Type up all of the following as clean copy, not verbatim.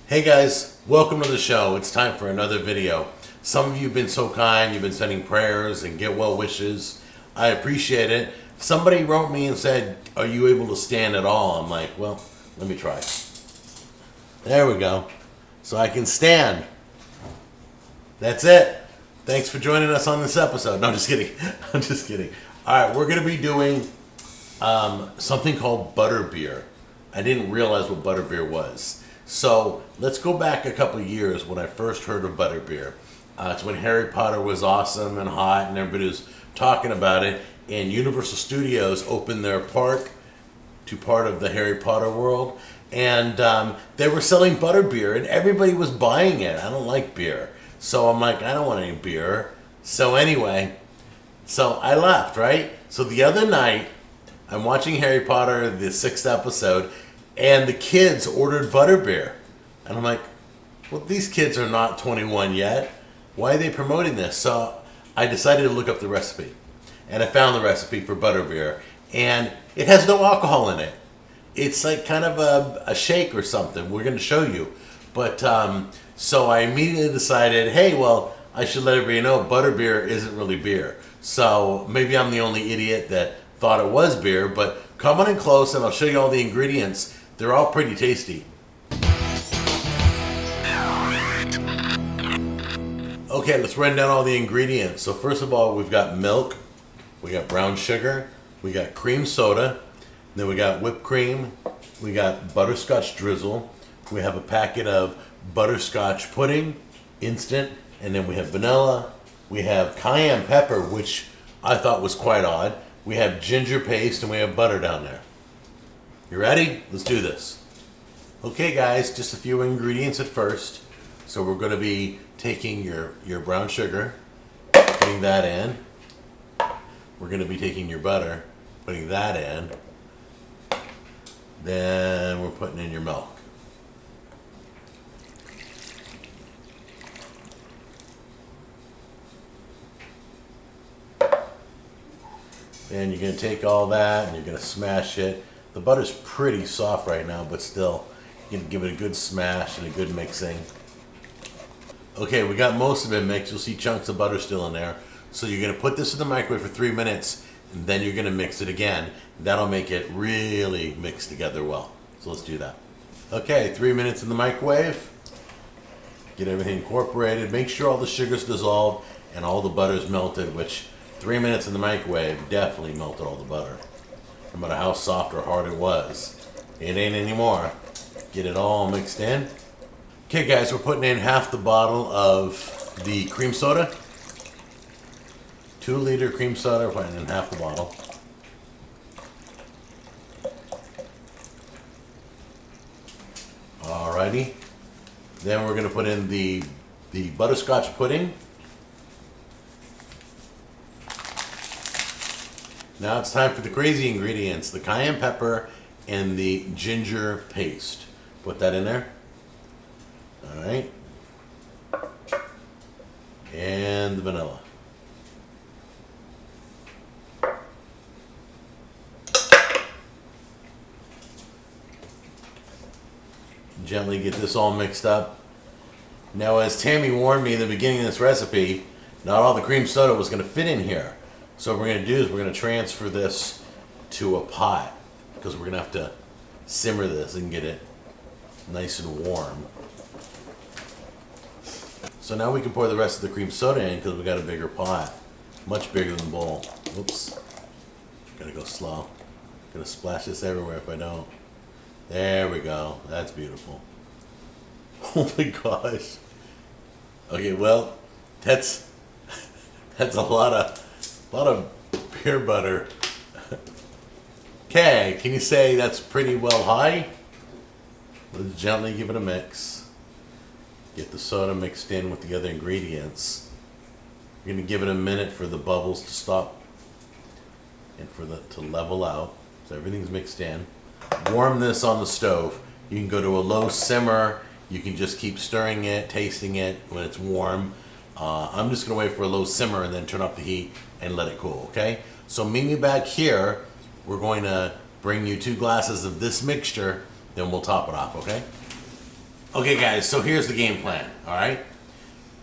Hey guys, welcome to the show. It's time for another video. Some of you have been so kind, you've been sending prayers and get well wishes. I appreciate it. Somebody wrote me and said, are you able to stand at all? I'm like, well, let me try. There we go. So I can stand. That's it. Thanks for joining us on this episode. No, I'm just kidding. I'm just kidding. All right, we're going to be doing something called Butterbeer. I didn't realize what Butterbeer was. So let's go back a couple of years when I first heard of Butterbeer. It's when Harry Potter was awesome and hot and everybody was talking about it. And Universal Studios opened their park to part of the Harry Potter world. And they were selling Butterbeer and everybody was buying it. I don't like beer. So I'm like, I don't want any beer. So anyway, so I left, right? So the other night, I'm watching Harry Potter, the 6th episode, and the kids ordered Butterbeer. And I'm like, well, these kids are not 21 yet. Why are they promoting this? So I decided to look up the recipe. And I found the recipe for Butterbeer. And it has no alcohol in it. It's like kind of a shake or something. We're going to show you. But so I immediately decided, hey, well, I should let everybody know Butterbeer isn't really beer. So maybe I'm the only idiot that thought it was beer. But come on in close and I'll show you all the ingredients. They're all pretty tasty. Okay, let's run down all the ingredients. So first of all, we've got milk, we got brown sugar, we got cream soda, then we got whipped cream, we got butterscotch drizzle, we have a packet of butterscotch pudding, instant, and then we have vanilla, we have cayenne pepper, which I thought was quite odd, we have ginger paste, and we have butter down there. You ready? Let's do this. Okay guys, just a few ingredients at first. So we're going to be taking your brown sugar, putting that in. We're going to be taking your butter, putting that in. Then we're putting in your milk. Then you're going to take all that and you're going to smash it. The butter's pretty soft right now, but still, you can give it a good smash and a good mixing. Okay, we got most of it mixed. You'll see chunks of butter still in there. So you're going to put this in the microwave for 3 minutes, and then you're going to mix it again. That'll make it really mix together well. So let's do that. Okay, 3 minutes in the microwave. Get everything incorporated. Make sure all the sugar's dissolved and all the butter's melted, which 3 minutes in the microwave definitely melted all the butter. No matter how soft or hard it was. It ain't anymore. Get it all mixed in. Okay guys, we're putting in half the bottle of the cream soda. 2-liter cream soda, we're putting in half the bottle. Alrighty. Then we're gonna put in the butterscotch pudding. Now it's time for the crazy ingredients, the cayenne pepper and the ginger paste. Put that in there. All right. And the vanilla. Gently get this all mixed up. Now, as Tammy warned me in the beginning of this recipe, not all the cream soda was going to fit in here. So what we're going to do is we're going to transfer this to a pot because we're going to have to simmer this and get it nice and warm. So now we can pour the rest of the cream soda in because we got a bigger pot. Much bigger than the bowl. Oops. Gotta go slow. Gonna splash this everywhere if I don't. There we go. That's beautiful. Oh my gosh. Okay, well, that's a lot of peanut butter. Okay, can you say that's pretty well high? Let's gently give it a mix. Get the soda mixed in with the other ingredients. You're going to give it a minute for the bubbles to stop and for to level out. So everything's mixed in. Warm this on the stove. You can go to a low simmer. You can just keep stirring it, tasting it when it's warm. I'm just going to wait for a low simmer and then turn off the heat and let it cool, okay? So meet me back here. We're going to bring you 2 glasses of this mixture, then we'll top it off, okay? Okay, guys, so here's the game plan, all right?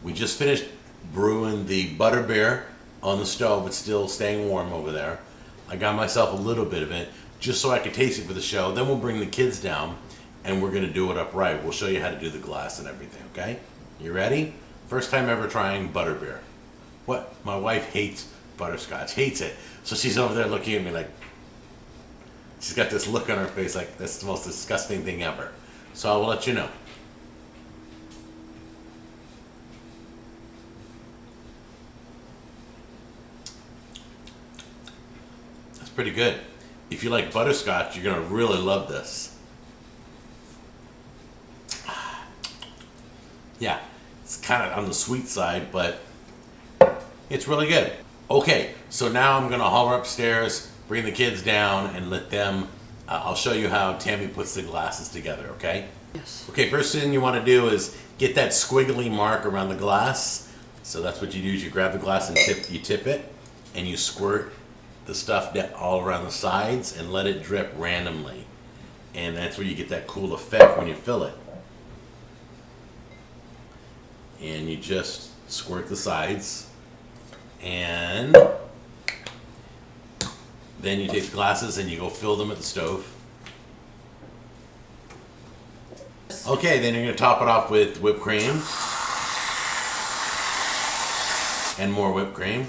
We just finished brewing the Butterbeer on the stove. It's still staying warm over there. I got myself a little bit of it just so I could taste it for the show. Then we'll bring the kids down and we're going to do it upright. We'll show you how to do the glass and everything, okay? You ready? First time ever trying Butterbeer. What? My wife hates butterscotch, hates it. So she's over there looking at me like, she's got this look on her face like that's the most disgusting thing ever. So I will let you know. That's pretty good. If you like butterscotch, you're going to really love this. Yeah, it's kind of on the sweet side, but it's really good. Okay, so now I'm going to holler upstairs, bring the kids down, and let them, I'll show you how Tammy puts the glasses together, okay? Yes. Okay, first thing you want to do is get that squiggly mark around the glass. So that's what you do is you grab the glass and you tip it, and you squirt the stuff all around the sides and let it drip randomly. And that's where you get that cool effect when you fill it. And you just squirt the sides. And then you take the glasses and you go fill them at the stove. Okay, then you're going to top it off with whipped cream. And more whipped cream.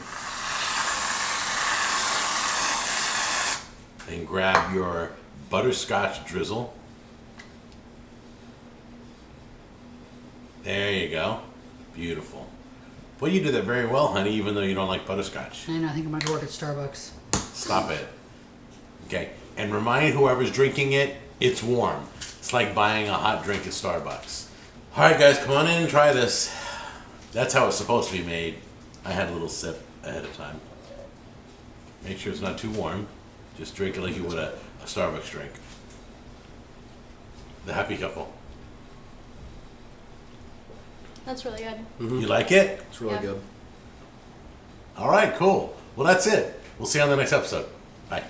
Then grab your butterscotch drizzle. There you go. Beautiful. Well, you do that very well, honey, even though you don't like butterscotch. I know, I think I'm going to work at Starbucks. Stop it. Okay, and remind whoever's drinking it, it's warm. It's like buying a hot drink at Starbucks. All right, guys, come on in and try this. That's how it's supposed to be made. I had a little sip ahead of time. Make sure it's not too warm. Just drink it like you would a Starbucks drink. The happy couple. That's really good. You like it? It's really Yeah. good. All right, cool. Well, that's it. We'll see you on the next episode. Bye.